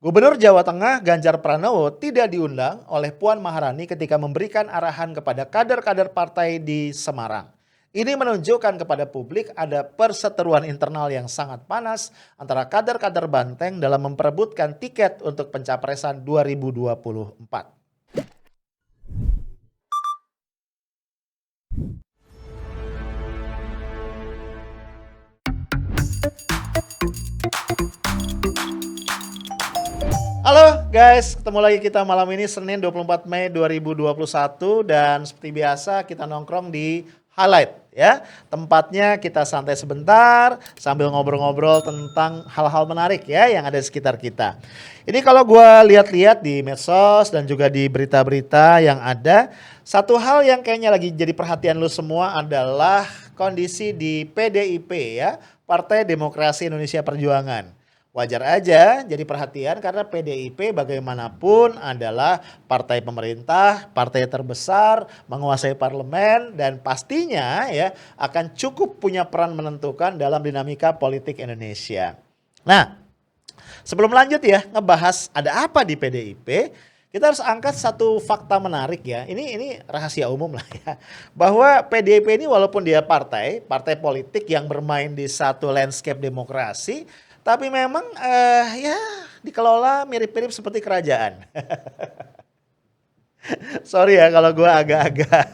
Gubernur Jawa Tengah Ganjar Pranowo tidak diundang oleh Puan Maharani ketika memberikan arahan kepada kader-kader partai di Semarang. Ini menunjukkan kepada publik ada perseteruan internal yang sangat panas antara kader-kader Banteng dalam memperebutkan tiket untuk pencapresan 2024. Halo guys, ketemu lagi kita malam ini Senin 24 Mei 2021 dan seperti biasa kita nongkrong di Highlight ya. Tempatnya kita santai sebentar sambil ngobrol-ngobrol tentang hal-hal menarik ya yang ada di sekitar kita. Ini kalau gue lihat-lihat di medsos dan juga di berita-berita yang ada, satu hal yang kayaknya lagi jadi perhatian lu semua adalah kondisi di PDIP ya, Partai Demokrasi Indonesia Perjuangan. Wajar aja jadi perhatian karena PDIP bagaimanapun adalah partai pemerintah, partai terbesar, menguasai parlemen dan pastinya ya akan cukup punya peran menentukan dalam dinamika politik Indonesia. Nah, sebelum lanjut ya ngebahas ada apa di PDIP, kita harus angkat satu fakta menarik ya. Ini rahasia umum lah ya. Bahwa PDIP ini walaupun dia partai politik yang bermain di satu landscape demokrasi, tapi memang ya dikelola mirip-mirip seperti kerajaan. Sorry ya kalau gue agak-agak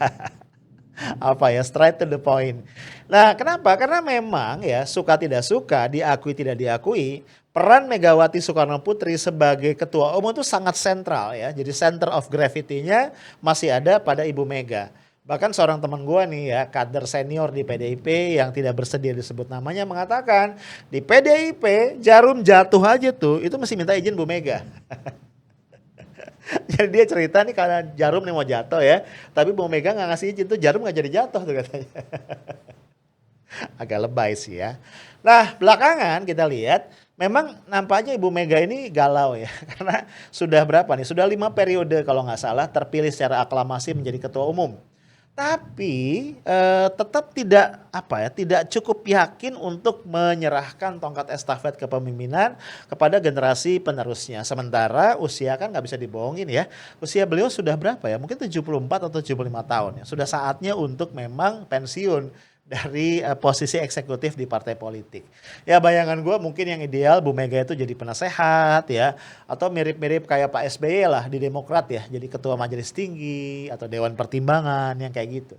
apa ya straight to the point. Nah kenapa? Karena memang ya suka tidak suka, diakui tidak diakui, peran Megawati Soekarno Putri sebagai ketua umum itu sangat sentral ya. Jadi center of gravity-nya masih ada pada Ibu Mega. Bahkan seorang teman gue nih ya, kader senior di PDIP yang tidak bersedia disebut namanya mengatakan di PDIP jarum jatuh aja tuh itu mesti minta izin Bu Mega. Jadi dia cerita nih karena jarum nih mau jatuh ya, tapi Bu Mega nggak ngasih izin tuh jarum nggak jadi jatuh tuh katanya. Agak lebay sih ya. Nah belakangan kita lihat memang nampaknya Ibu Mega ini galau ya karena sudah berapa nih? Sudah 5 periode kalau nggak salah terpilih secara aklamasi menjadi ketua umum. Tapi tetap tidak cukup yakin untuk menyerahkan tongkat estafet kepemimpinan kepada generasi penerusnya. Sementara usia kan nggak bisa dibohongin ya. Usia beliau sudah berapa ya? Mungkin 74 atau 75 tahun ya. Sudah saatnya untuk memang pensiun dari posisi eksekutif di partai politik. Ya bayangan gue mungkin yang ideal Bu Mega itu jadi penasehat ya. Atau mirip-mirip kayak Pak SBY lah di Demokrat ya. Jadi ketua majelis tinggi atau Dewan Pertimbangan yang kayak gitu.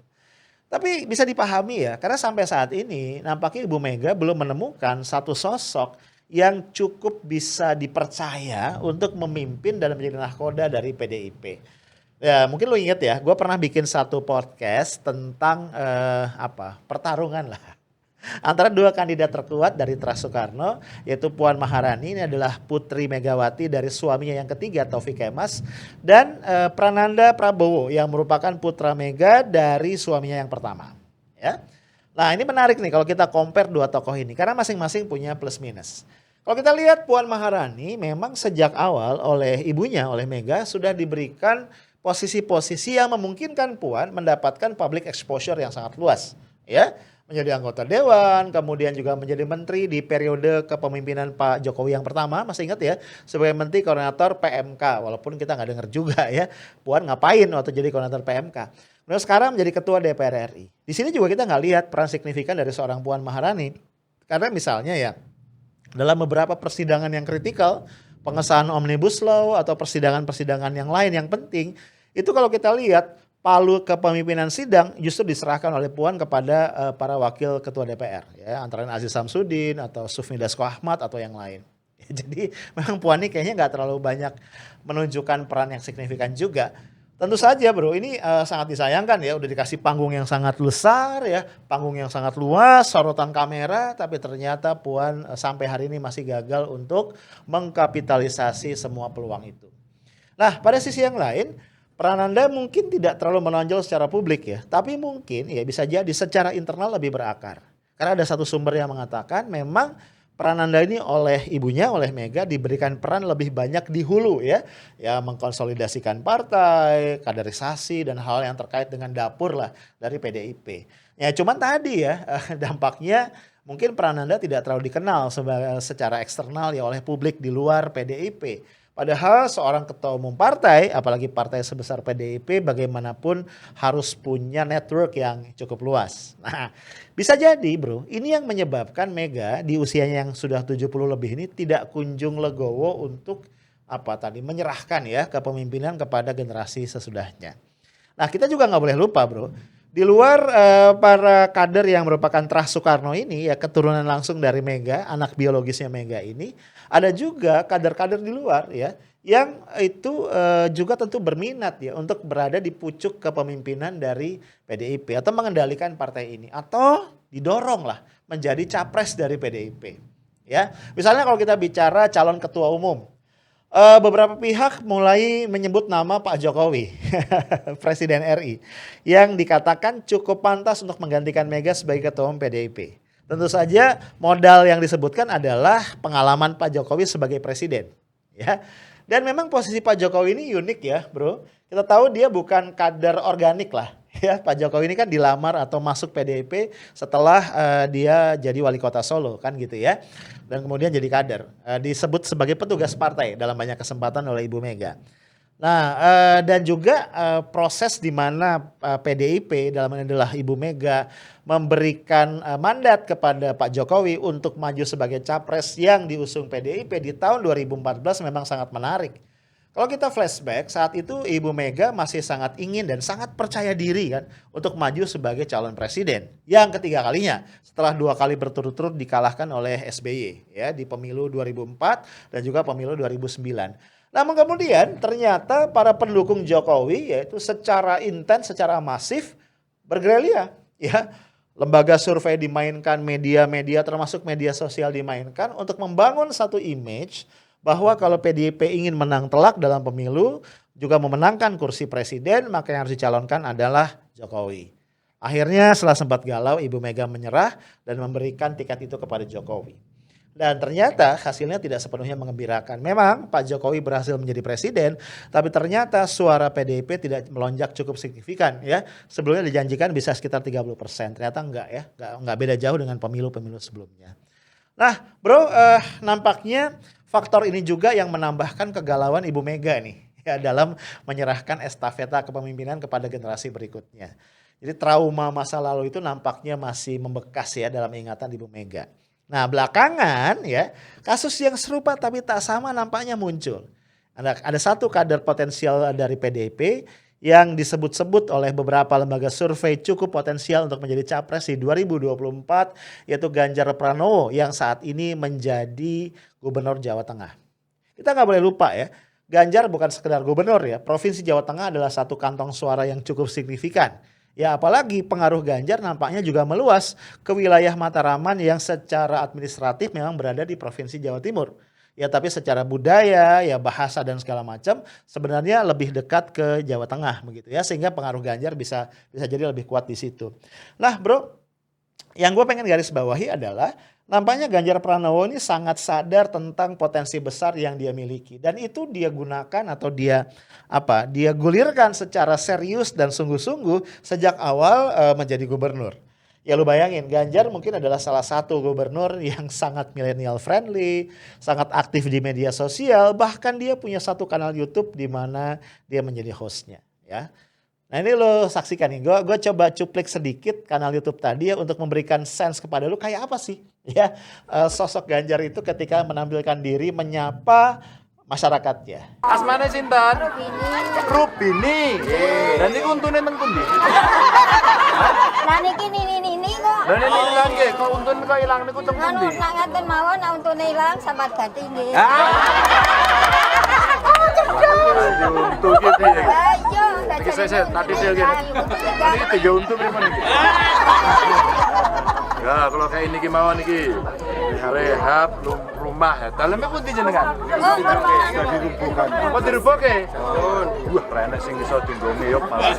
Tapi bisa dipahami ya karena sampai saat ini nampaknya Ibu Mega belum menemukan satu sosok yang cukup bisa dipercaya untuk memimpin dan menjadi nahkoda dari PDIP. Ya mungkin lo inget ya, gue pernah bikin satu podcast tentang pertarungan lah antara dua kandidat terkuat dari Trust Soekarno, yaitu Puan Maharani, ini adalah putri Megawati dari suaminya yang ketiga Taufik Kemas, dan Prananda Prabowo yang merupakan putra Mega dari suaminya yang pertama. Ya, nah ini menarik nih kalau kita compare dua tokoh ini karena masing-masing punya plus minus. Kalau kita lihat Puan Maharani memang sejak awal oleh ibunya, oleh Mega sudah diberikan posisi-posisi yang memungkinkan Puan mendapatkan public exposure yang sangat luas, ya, menjadi anggota dewan, kemudian juga menjadi menteri di periode kepemimpinan Pak Jokowi yang pertama, masih ingat ya, sebagai menteri koordinator PMK, walaupun kita nggak dengar juga ya, Puan ngapain waktu jadi koordinator PMK. Kemudian sekarang menjadi ketua DPR RI. Di sini juga kita nggak lihat peran signifikan dari seorang Puan Maharani, karena misalnya ya, dalam beberapa persidangan yang kritikal, pengesahan Omnibus Law atau persidangan-persidangan yang lain yang penting, itu kalau kita lihat palu kepemimpinan sidang justru diserahkan oleh Puan kepada para wakil ketua DPR ya, antara lain Aziz Samsudin atau Sufmi Dasko Ahmad atau yang lain. Ya, jadi memang Puan ini kayaknya nggak terlalu banyak menunjukkan peran yang signifikan juga. Tentu saja bro, ini sangat disayangkan ya, udah dikasih panggung yang sangat besar ya, panggung yang sangat luas, sorotan kamera, tapi ternyata Puan sampai hari ini masih gagal untuk mengkapitalisasi semua peluang itu. Nah pada sisi yang lain, Prananda mungkin tidak terlalu menonjol secara publik ya, tapi mungkin ya bisa jadi secara internal lebih berakar. Karena ada satu sumber yang mengatakan memang Prananda ini oleh ibunya, oleh Mega diberikan peran lebih banyak di hulu ya. Ya mengkonsolidasikan partai, kaderisasi dan hal yang terkait dengan dapur lah dari PDIP. Ya cuman tadi ya dampaknya mungkin Prananda tidak terlalu dikenal secara eksternal ya oleh publik di luar PDIP. Padahal seorang ketua umum partai, apalagi partai sebesar PDIP, bagaimanapun harus punya network yang cukup luas. Nah, bisa jadi bro, ini yang menyebabkan Mega di usianya yang sudah 70 lebih ini tidak kunjung legowo untuk menyerahkan ya kepemimpinan kepada generasi sesudahnya. Nah, kita juga nggak boleh lupa bro, di luar para kader yang merupakan terah Soekarno ini ya keturunan langsung dari Mega, anak biologisnya Mega ini, ada juga kader-kader di luar ya yang itu juga tentu berminat ya untuk berada di pucuk kepemimpinan dari PDIP atau mengendalikan partai ini atau didorong lah menjadi capres dari PDIP. Ya, misalnya kalau kita bicara calon ketua umum, beberapa pihak mulai menyebut nama Pak Jokowi, Presiden RI, yang dikatakan cukup pantas untuk menggantikan Mega sebagai ketua umum PDIP. Tentu saja modal yang disebutkan adalah pengalaman Pak Jokowi sebagai presiden, ya. Dan memang posisi Pak Jokowi ini unik ya, bro. Kita tahu dia bukan kader organik lah. Ya, Pak Jokowi ini kan dilamar atau masuk PDIP setelah dia jadi wali kota Solo kan gitu ya. Dan kemudian jadi kader. Disebut sebagai petugas partai dalam banyak kesempatan oleh Ibu Mega. Nah, dan juga proses di mana PDIP dalam ini adalah Ibu Mega memberikan mandat kepada Pak Jokowi untuk maju sebagai capres yang diusung PDIP di tahun 2014 memang sangat menarik. Kalau kita flashback, saat itu Ibu Mega masih sangat ingin dan sangat percaya diri kan untuk maju sebagai calon presiden. Yang ketiga kalinya setelah 2 kali berturut-turut dikalahkan oleh SBY ya di pemilu 2004 dan juga pemilu 2009. Namun kemudian ternyata para pendukung Jokowi yaitu secara intens, secara masif bergerilya ya. Lembaga survei dimainkan, media-media termasuk media sosial dimainkan untuk membangun satu image bahwa kalau PDIP ingin menang telak dalam pemilu, juga memenangkan kursi presiden, maka yang harus dicalonkan adalah Jokowi. Akhirnya setelah sempat galau, Ibu Mega menyerah dan memberikan tiket itu kepada Jokowi. Dan ternyata hasilnya tidak sepenuhnya mengembirakan. Memang Pak Jokowi berhasil menjadi presiden, tapi ternyata suara PDIP tidak melonjak cukup signifikan ya. Sebelumnya dijanjikan bisa sekitar 30%, ternyata enggak ya, enggak beda jauh dengan pemilu-pemilu sebelumnya. Nah bro, nampaknya faktor ini juga yang menambahkan kegalauan Ibu Mega nih ya dalam menyerahkan estafeta kepemimpinan kepada generasi berikutnya. Jadi trauma masa lalu itu nampaknya masih membekas ya dalam ingatan Ibu Mega. Nah belakangan ya kasus yang serupa tapi tak sama nampaknya muncul. Ada satu kader potensial dari PDIP yang disebut-sebut oleh beberapa lembaga survei cukup potensial untuk menjadi capres di 2024 yaitu Ganjar Pranowo yang saat ini menjadi gubernur Jawa Tengah. Kita nggak boleh lupa ya, Ganjar bukan sekedar gubernur ya, Provinsi Jawa Tengah adalah satu kantong suara yang cukup signifikan. Ya apalagi pengaruh Ganjar nampaknya juga meluas ke wilayah Mataraman yang secara administratif memang berada di Provinsi Jawa Timur. Ya tapi secara budaya, ya bahasa dan segala macam sebenarnya lebih dekat ke Jawa Tengah begitu ya. Sehingga pengaruh Ganjar bisa jadi lebih kuat di situ. Nah bro, yang gue pengen garis bawahi adalah nampaknya Ganjar Pranowo ini sangat sadar tentang potensi besar yang dia miliki. Dan itu dia gunakan atau dia gulirkan secara serius dan sungguh-sungguh sejak awal menjadi gubernur. Ya lu bayangin, Ganjar mungkin adalah salah satu gubernur yang sangat millennial friendly, sangat aktif di media sosial, bahkan dia punya satu kanal YouTube di mana dia menjadi hostnya. Ya. Nah ini lo saksikan nih, gue coba cuplik sedikit kanal YouTube tadi ya untuk memberikan sense kepada lu kayak apa sih ya sosok Ganjar itu ketika menampilkan diri menyapa masyarakatnya. Asmane sinten? Rubini. Dan niku untune teng pundi? Lah niki ini kok. Lah niki ilang nggih, kok untun kok ilang niku teng Anu pundi? nak ngaten mawon nak untune ilang sambat ganti nggih. Untu ki piye? Lah iya, Iki sesek tadi dia gini. Ini 3 untu pripun iki? Ya, kalau kayak ini mawon iki. Rehab rumah ya. Dalamnya putih jenengan. Jadi rubukan. Kok dirubuke? Wah, renek sing iso dienggo ngeyop malah.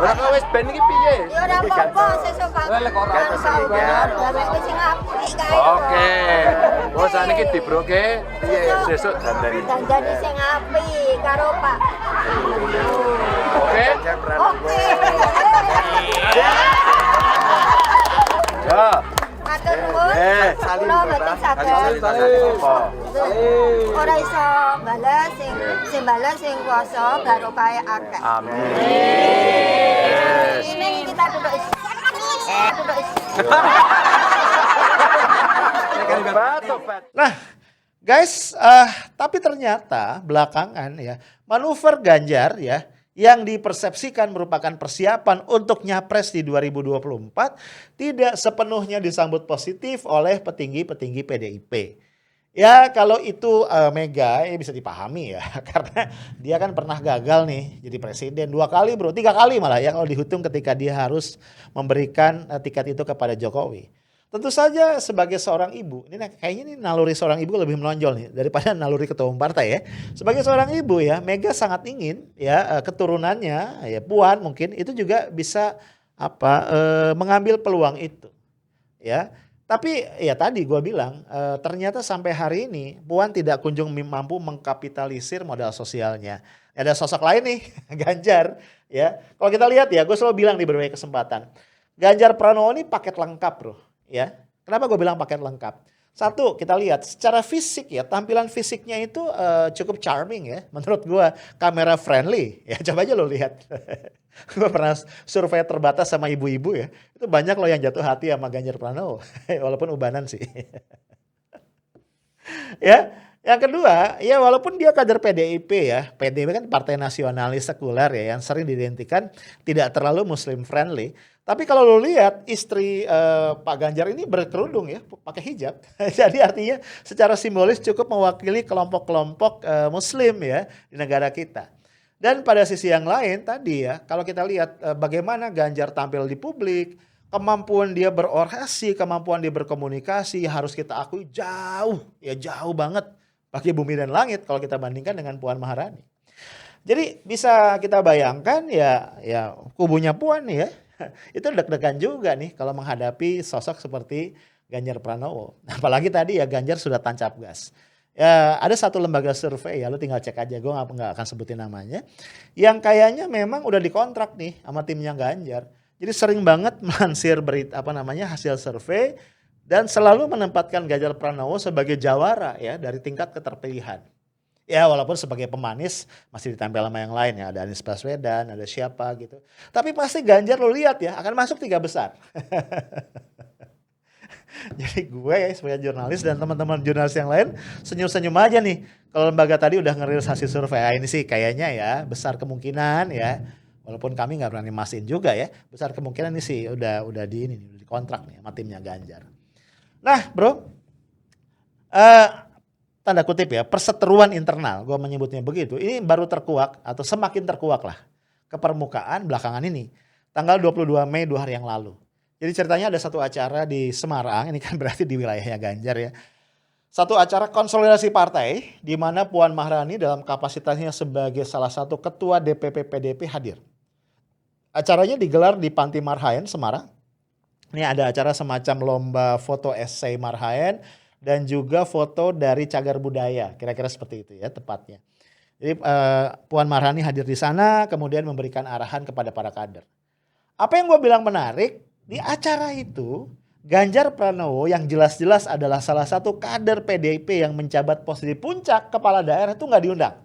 Ora kok wis ben iki piye? Ya ora apa-apa sesuk Pak. Lek ora sabar, lek wis sing apik kae. Oke. Oh, saniki dibroke piye sesuk dandani. Dandani sing apik karo Pak. Oke. Oke. Ya. Matur nuwun. Kula mboten saged. Apa? Ora iso bales sing bales sing kuasa barokahe akeh. Amin. Ini kita duduk isi. Duduk isi. Nah, guys, tapi ternyata belakangan ya manuver Ganjar ya yang dipersepsikan merupakan persiapan untuk nyapres di 2024 tidak sepenuhnya disambut positif oleh petinggi-petinggi PDIP. Ya kalau itu Mega ya bisa dipahami ya karena dia kan pernah gagal nih jadi presiden 2 kali bro, 3 kali malah ya kalau dihitung ketika dia harus memberikan tiket itu kepada Jokowi. Tentu saja sebagai seorang ibu, ini kayaknya ini naluri seorang ibu lebih menonjol nih daripada naluri ketua umum partai ya. Sebagai seorang ibu ya, Mega sangat ingin ya keturunannya ya Puan mungkin itu juga bisa mengambil peluang itu. Ya. Tapi ya tadi gue bilang ternyata sampai hari ini Puan tidak kunjung mampu mengkapitalisir modal sosialnya. Ada sosok lain nih, Ganjar ya. Kalau kita lihat ya, gue selalu bilang di berbagai kesempatan, Ganjar Pranowo ini paket lengkap bro. Ya, kenapa gue bilang paket lengkap? Satu, kita lihat secara fisik ya, tampilan fisiknya itu cukup charming ya. Menurut gue kamera friendly ya, coba aja lo lihat. Gue pernah survei terbatas sama ibu-ibu ya, itu banyak lo yang jatuh hati sama Ganjar Pranowo, walaupun ubanan sih. Ya, yang kedua, ya walaupun dia kader PDIP ya, PDIP kan partai nasionalis sekuler ya, yang sering diidentikan tidak terlalu muslim friendly. Tapi kalau lo lihat istri Pak Ganjar ini berkerudung ya, pakai hijab. Jadi artinya secara simbolis cukup mewakili kelompok-kelompok muslim ya di negara kita. Dan pada sisi yang lain tadi ya, kalau kita lihat bagaimana Ganjar tampil di publik, kemampuan dia berorasi, kemampuan dia berkomunikasi harus kita akui jauh banget bagi bumi dan langit kalau kita bandingkan dengan Puan Maharani. Jadi bisa kita bayangkan ya kubunya Puan nih ya. Itu deg-degan juga nih kalau menghadapi sosok seperti Ganjar Pranowo. Apalagi tadi ya Ganjar sudah tancap gas. Ya, ada satu lembaga survei ya, lu tinggal cek aja, gue nggak akan sebutin namanya. Yang kayaknya memang udah dikontrak nih sama timnya Ganjar. Jadi sering banget melansir berita hasil survei dan selalu menempatkan Ganjar Pranowo sebagai jawara ya dari tingkat keterpilihan. Ya walaupun sebagai pemanis masih ditempel sama yang lain ya, ada Anies Baswedan, ada siapa gitu. Tapi pasti Ganjar lo lihat ya akan masuk 3 besar. Jadi gue ya sebagai jurnalis dan teman-teman jurnalis yang lain senyum-senyum aja nih. Kalau lembaga tadi udah ngerilis hasil survei, ini sih kayaknya ya besar kemungkinan ya. Walaupun kami nggak berani mastiin juga ya, besar kemungkinan ini sih udah dikontrak nih sama timnya Ganjar. Nah bro, tanda kutip ya, perseteruan internal, gue menyebutnya begitu, ini baru terkuak atau semakin terkuak lah ke permukaan belakangan ini. Tanggal 22 Mei 2 hari yang lalu. Jadi ceritanya ada satu acara di Semarang, ini kan berarti di wilayahnya Ganjar ya. Satu acara konsolidasi partai di mana Puan Maharani dalam kapasitasnya sebagai salah satu ketua DPP PDIP hadir. Acaranya digelar di Panti Marhaen, Semarang. Ini ada acara semacam lomba foto esai Marhaen, dan juga foto dari cagar budaya, kira-kira seperti itu ya tepatnya. Jadi Puan Maharani hadir di sana, kemudian memberikan arahan kepada para kader. Apa yang gue bilang menarik, di acara itu Ganjar Pranowo yang jelas-jelas adalah salah satu kader PDIP yang menjabat posisi puncak kepala daerah itu nggak diundang.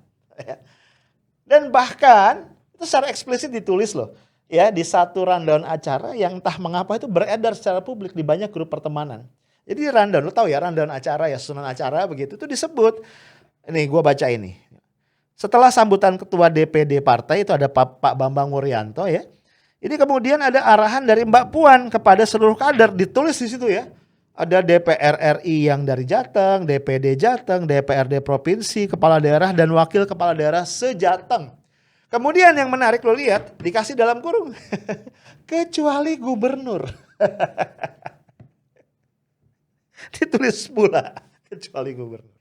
Dan bahkan itu secara eksplisit ditulis loh. Ya di satu rundown acara yang entah mengapa itu beredar secara publik di banyak grup pertemanan. Jadi rundown, lo tahu ya rundown acara ya, susunan acara begitu itu disebut. Nih gue baca ini. Setelah sambutan ketua DPD partai itu ada Pak Bambang Wuryanto ya. Ini kemudian ada arahan dari Mbak Puan kepada seluruh kader, ditulis di situ ya. Ada DPR RI yang dari Jateng, DPD Jateng, DPRD provinsi, kepala daerah dan wakil kepala daerah se-Jateng. Kemudian yang menarik lo lihat, dikasih dalam kurung. Kecuali gubernur. Ditulis pula kecuali gubernur.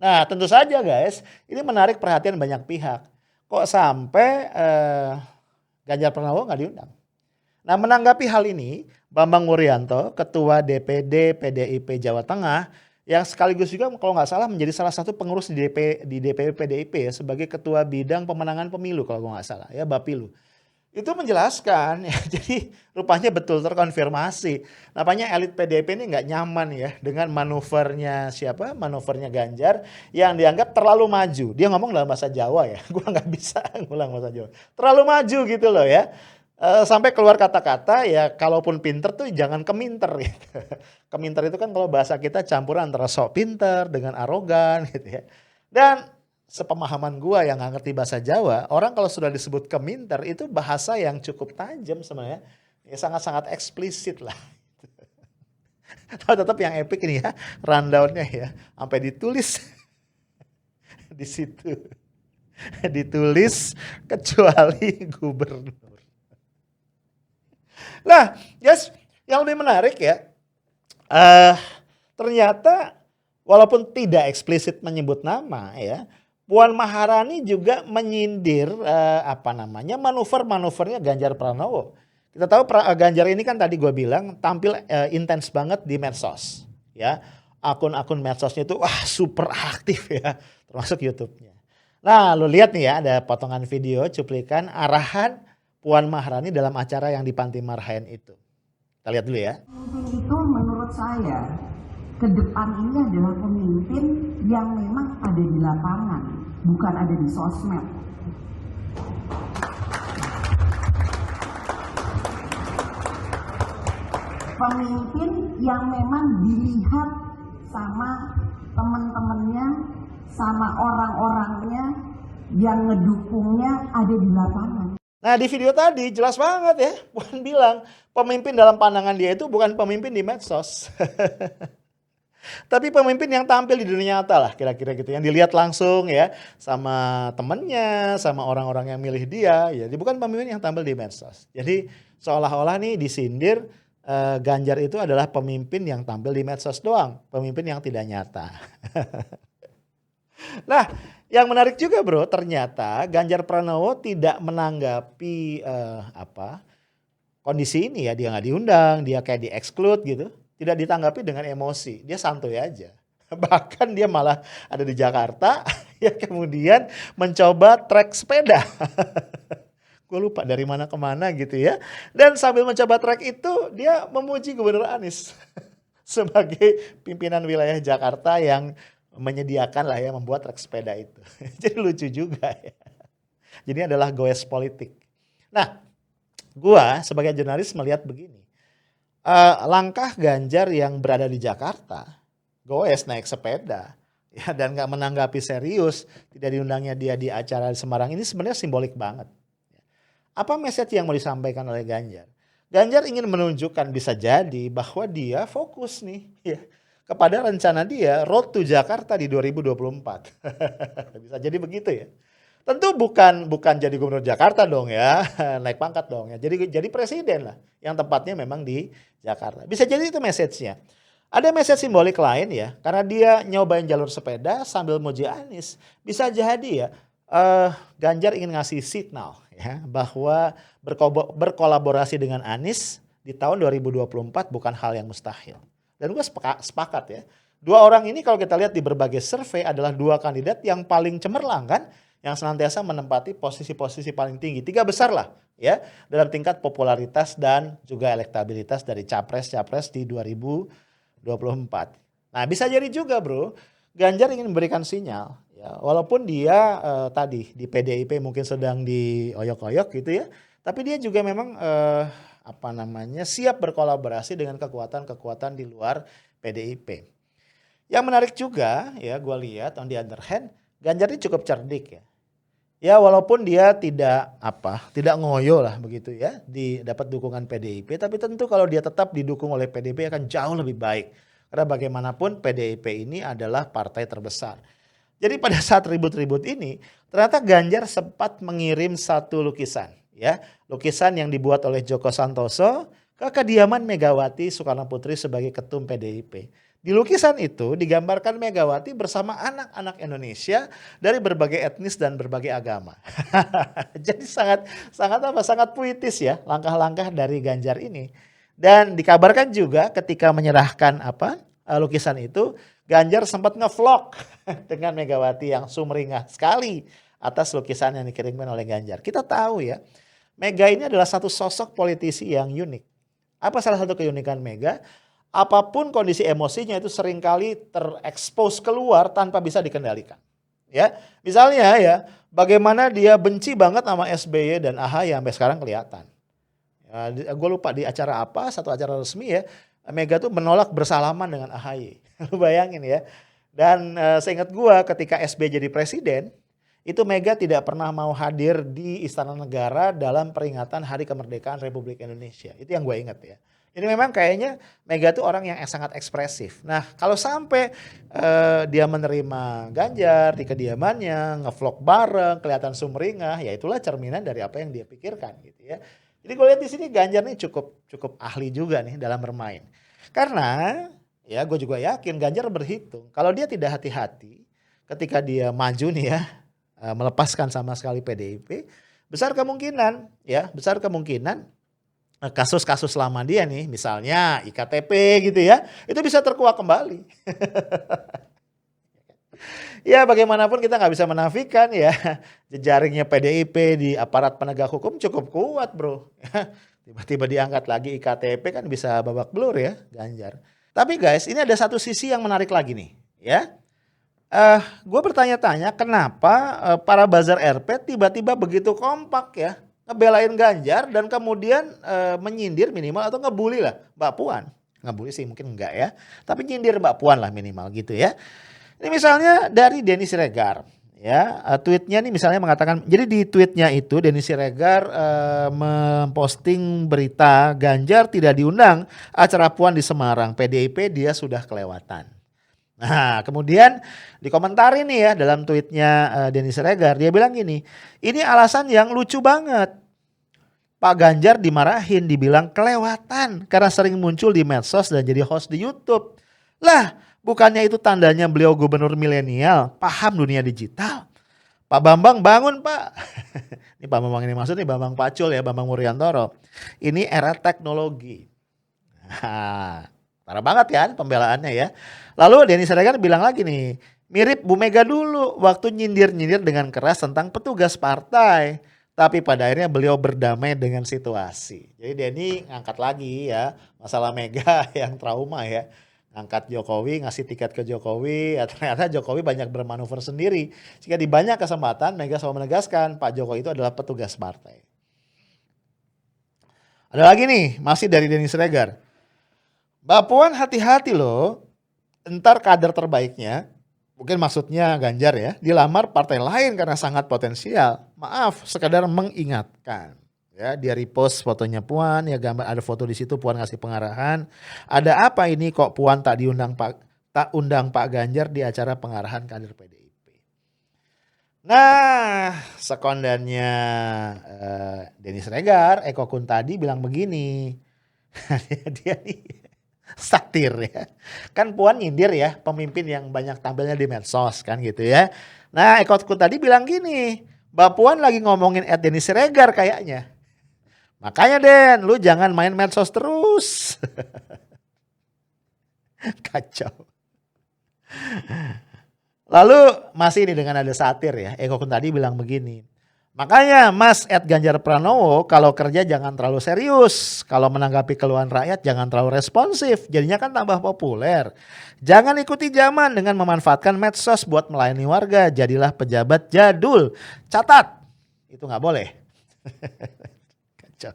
Nah tentu saja guys, ini menarik perhatian banyak pihak. Kok sampai Ganjar Pranowo nggak diundang? Nah menanggapi hal ini, Bambang Wuryanto, Ketua DPD PDIP Jawa Tengah, yang sekaligus juga kalau nggak salah menjadi salah satu pengurus di DPP PDIP ya, sebagai Ketua Bidang Pemenangan Pemilu kalau nggak salah ya, Bapilu. Itu menjelaskan ya, jadi rupanya betul terkonfirmasi. Nampaknya elit PDIP ini nggak nyaman ya dengan manuvernya siapa? Manuvernya Ganjar yang dianggap terlalu maju. Dia ngomong dalam bahasa Jawa ya, gua nggak bisa ngulang bahasa Jawa. Terlalu maju gitu loh ya. Sampai keluar kata-kata ya kalaupun pinter tuh jangan keminter gitu. Keminter itu kan kalau bahasa kita campuran antara sok pinter dengan arogan gitu ya. Dan sepemahaman gua yang nggak ngerti bahasa Jawa, orang kalau sudah disebut keminter itu bahasa yang cukup tajam sebenarnya, ya sangat-sangat eksplisit lah. Tapi tetap yang epic ini ya, rundownnya ya, sampai ditulis di situ, ditulis kecuali gubernur. Nah, guys, yang lebih menarik ya, ternyata walaupun tidak eksplisit menyebut nama ya, Puan Maharani juga menyindir manuver-manuvernya Ganjar Pranowo. Kita tahu Ganjar ini kan tadi gue bilang tampil intens banget di medsos, ya. Akun-akun medsosnya itu super aktif ya, termasuk YouTube-nya. Nah, lu lihat nih ya, ada potongan video cuplikan arahan Puan Maharani dalam acara yang di Panti Marhaen itu. Kita lihat dulu ya. Pemimpin itu menurut saya ke depan ini adalah pemimpin yang memang ada di lapangan, bukan ada di sosmed. Pemimpin yang memang dilihat sama teman-temannya, sama orang-orangnya yang ngedukungnya ada di lapangan. Nah di video tadi jelas banget ya, Puan bilang pemimpin dalam pandangan dia itu bukan pemimpin di medsos. Tapi pemimpin yang tampil di dunia nyata lah kira-kira gitu. Yang dilihat langsung ya sama temennya, sama orang-orang yang milih dia. Ya, dia bukan pemimpin yang tampil di medsos. Jadi seolah-olah nih disindir Ganjar itu adalah pemimpin yang tampil di medsos doang. Pemimpin yang tidak nyata. Nah yang menarik juga bro, ternyata Ganjar Pranowo tidak menanggapi kondisi ini ya. Dia nggak diundang, dia kayak di-exclude gitu. Tidak ditanggapi dengan emosi, dia santuy aja. Bahkan dia malah ada di Jakarta, ya kemudian mencoba trek sepeda. Gue lupa dari mana ke mana gitu ya. Dan sambil mencoba trek itu, dia memuji Gubernur Anies sebagai pimpinan wilayah Jakarta yang menyediakan lah ya membuat trek sepeda itu. Jadi lucu juga ya. Jadi adalah goes politik. Nah, gua sebagai jurnalis melihat begini. Langkah Ganjar yang berada di Jakarta, goes naik sepeda, ya dan nggak menanggapi serius, tidak diundangnya dia di acara di Semarang ini sebenarnya simbolik banget. Apa message yang mau disampaikan oleh Ganjar? Ganjar ingin menunjukkan bisa jadi bahwa dia fokus nih ya, kepada rencana dia road to Jakarta di 2024. Bisa jadi begitu ya. Tentu bukan jadi gubernur Jakarta dong ya, naik pangkat dong ya. Jadi presiden lah, yang tempatnya memang di Jakarta. Bisa jadi itu message-nya. Ada message simbolik lain ya, karena dia nyobain jalur sepeda sambil muji Anies. Bisa jadi ya, Ganjar ingin ngasih signal ya, bahwa berkolaborasi dengan Anies di tahun 2024 bukan hal yang mustahil. Dan gue sepakat ya, dua orang ini kalau kita lihat di berbagai survei adalah dua kandidat yang paling cemerlang kan, yang senantiasa menempati posisi-posisi paling tinggi. 3 besar lah ya dalam tingkat popularitas dan juga elektabilitas dari capres-capres di 2024. Nah bisa jadi juga bro, Ganjar ingin memberikan sinyal. Ya, walaupun dia tadi di PDIP mungkin sedang dioyok-oyok gitu ya. Tapi dia juga memang siap berkolaborasi dengan kekuatan-kekuatan di luar PDIP. Yang menarik juga ya gue lihat on the other hand, Ganjar ini cukup cerdik ya. Ya walaupun dia tidak ngoyo lah begitu ya, dapat dukungan PDIP, tapi tentu kalau dia tetap didukung oleh PDIP akan jauh lebih baik. Karena bagaimanapun PDIP ini adalah partai terbesar. Jadi pada saat ribut-ribut ini, ternyata Ganjar sempat mengirim satu lukisan ya, lukisan yang dibuat oleh Joko Santoso ke kediaman Megawati Soekarnoputri sebagai ketum PDIP. Di lukisan itu digambarkan Megawati bersama anak-anak Indonesia dari berbagai etnis dan berbagai agama. Jadi sangat puitis ya langkah-langkah dari Ganjar ini. Dan dikabarkan juga ketika menyerahkan lukisan itu, Ganjar sempat ngevlog dengan Megawati yang sumringah sekali atas lukisan yang dikirimkan oleh Ganjar. Kita tahu ya, Mega ini adalah satu sosok politisi yang unik. Apa salah satu keunikan Mega? Apapun kondisi emosinya itu seringkali terekspos keluar tanpa bisa dikendalikan. Ya, misalnya ya, bagaimana dia benci banget sama SBY dan AHY sampai sekarang kelihatan. Ya, gue lupa di acara apa, satu acara resmi ya, Mega tuh menolak bersalaman dengan AHY. Lu bayangin ya. Dan seingat gue ketika SBY jadi presiden, itu Mega tidak pernah mau hadir di Istana Negara dalam peringatan Hari Kemerdekaan Republik Indonesia. Itu yang gue ingat ya. Jadi memang kayaknya Mega tuh orang yang sangat ekspresif. Nah kalau sampai dia menerima Ganjar di kediamannya, ngevlog bareng, kelihatan sumringah, ya itulah cerminan dari apa yang dia pikirkan gitu ya. Jadi gue lihat di sini Ganjar nih cukup ahli juga nih dalam bermain. Karena ya gue juga yakin Ganjar berhitung kalau dia tidak hati-hati ketika dia maju nih ya, melepaskan sama sekali PDIP, besar kemungkinan kasus-kasus lama dia nih, misalnya IKTP gitu ya, itu bisa terkuak kembali. Ya bagaimanapun kita nggak bisa menafikan ya, jejaringnya PDIP di aparat penegak hukum cukup kuat bro. Tiba-tiba diangkat lagi IKTP kan bisa babak belur ya Ganjar. Tapi guys ini ada satu sisi yang menarik lagi nih ya. Gue bertanya-tanya kenapa para buzzer RP tiba-tiba begitu kompak ya. Ngebelain Ganjar dan kemudian menyindir minimal atau ngebully lah Mbak Puan. Ngebully sih mungkin enggak ya. Tapi nyindir Mbak Puan lah minimal gitu ya. Ini misalnya dari Denny Siregar. Ya, tweetnya nih misalnya mengatakan, jadi di tweetnya itu Denny Siregar memposting berita Ganjar tidak diundang acara Puan di Semarang. PDIP dia sudah kelewatan. Nah kemudian dikomentari nih ya dalam tweetnya Denny Siregar, dia bilang gini, ini alasan yang lucu banget. Pak Ganjar dimarahin, dibilang kelewatan karena sering muncul di medsos dan jadi host di YouTube. Lah bukannya itu tandanya beliau gubernur milenial, paham dunia digital. Pak Bambang bangun Pak. Ini Pak Bambang ini maksud nih Bambang Pacul ya, Bambang Wuryantoro. Ini era teknologi. Nah, parah banget kan pembelaannya ya. Lalu Denny Siregar bilang lagi nih, mirip Bu Mega dulu waktu nyindir-nyindir dengan keras tentang petugas partai. Tapi pada akhirnya beliau berdamai dengan situasi. Jadi Denny ngangkat lagi ya masalah Mega yang trauma ya. Ngangkat Jokowi, ngasih tiket ke Jokowi, ya ternyata Jokowi banyak bermanuver sendiri. Sehingga di banyak kesempatan Mega selalu menegaskan Pak Jokowi itu adalah petugas partai. Ada lagi nih, masih dari Denny Siregar. Mbak Puan hati-hati loh, entar kader terbaiknya, mungkin maksudnya Ganjar ya, dilamar partai lain karena sangat potensial. Maaf, sekadar mengingatkan. Ya, dia repost fotonya Puan, ya gambar ada foto di situ Puan ngasih pengarahan. Ada apa ini kok Puan tak undang Pak Ganjar di acara pengarahan kader PDIP. Nah, sekondannya Denny Siregar, Eko Kuntadi bilang begini. dia nih satir ya. Kan Puan nyindir ya pemimpin yang banyak tampilnya di medsos kan gitu ya. Nah Eko tadi bilang gini, Mbak Puan lagi ngomongin Denny Siregar kayaknya. Makanya Den, lu jangan main medsos terus. Kacau. Lalu masih ini dengan ada satir ya. Eko tadi bilang begini. Makanya Mas Ganjar Pranowo kalau kerja jangan terlalu serius. Kalau menanggapi keluhan rakyat jangan terlalu responsif. Jadinya kan tambah populer. Jangan ikuti zaman dengan memanfaatkan medsos buat melayani warga. Jadilah pejabat jadul. Catat. Itu gak boleh. Kacau.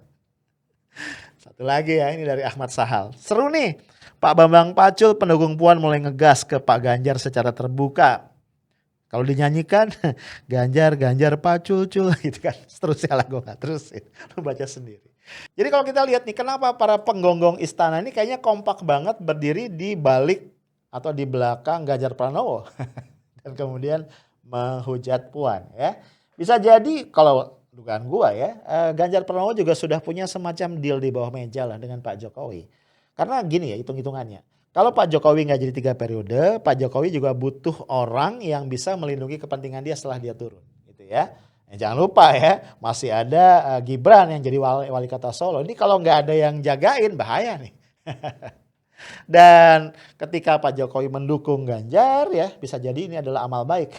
Satu lagi ya ini dari Ahmad Sahal. Seru nih. Pak Bambang Pacul pendukung Puan mulai ngegas ke Pak Ganjar secara terbuka. Kalau dinyanyikan Ganjar Pacul gitu kan. Seterusnya lah gue gak terusin. Lu baca sendiri. Jadi kalau kita lihat nih kenapa para penggonggong istana ini kayaknya kompak banget berdiri di balik atau di belakang Ganjar Pranowo. Dan kemudian menghujat Puan ya. Bisa jadi kalau dugaan gue ya Ganjar Pranowo juga sudah punya semacam deal di bawah meja lah dengan Pak Jokowi. Karena gini ya hitung-hitungannya. Kalau Pak Jokowi nggak jadi 3 periode, Pak Jokowi juga butuh orang yang bisa melindungi kepentingan dia setelah dia turun, gitu ya. Jangan lupa ya, masih ada Gibran yang jadi wali kota Solo. Ini kalau nggak ada yang jagain bahaya nih. Dan ketika Pak Jokowi mendukung Ganjar ya, bisa jadi ini adalah amal baik,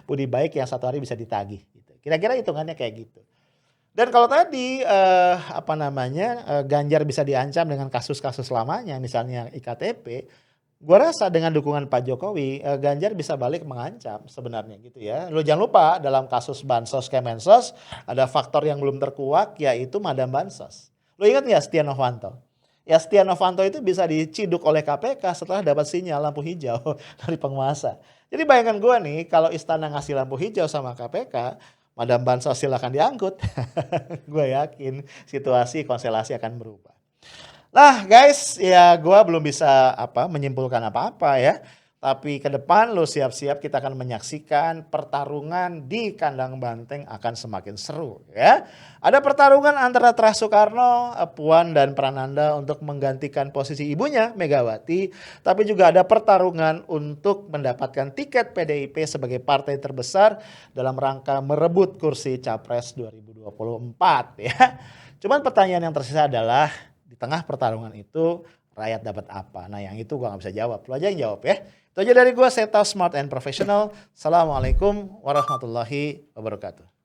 budi baik yang satu hari bisa ditagih. Gitu. Kira-kira hitungannya kayak gitu. Dan kalau tadi Ganjar bisa diancam dengan kasus-kasus lamanya, misalnya IKTP, gua rasa dengan dukungan Pak Jokowi, Ganjar bisa balik mengancam sebenarnya gitu ya. Lo jangan lupa dalam kasus Bansos Kemensos ada faktor yang belum terkuak yaitu Madam Bansos. Lo ingat nggak Setia Novanto? Ya Setia Novanto itu bisa diciduk oleh KPK setelah dapat sinyal lampu hijau dari penguasa. Jadi bayangkan gua nih kalau istana ngasih lampu hijau sama KPK, Madam Bansos silakan diangkut. Gue yakin situasi konstelasi akan berubah. Nah guys, ya gue belum bisa menyimpulkan apa-apa ya. Tapi ke depan lo siap-siap kita akan menyaksikan pertarungan di kandang banteng akan semakin seru ya. Ada pertarungan antara Tras Soekarno, Puan dan Prananda untuk menggantikan posisi ibunya Megawati. Tapi juga ada pertarungan untuk mendapatkan tiket PDIP sebagai partai terbesar dalam rangka merebut kursi Capres 2024 ya. Cuman pertanyaan yang tersisa adalah di tengah pertarungan itu rakyat dapat apa? Nah yang itu gue gak bisa jawab, lo aja yang jawab ya. Itu aja dari gue, Setao Smart and Professional. Assalamualaikum warahmatullahi wabarakatuh.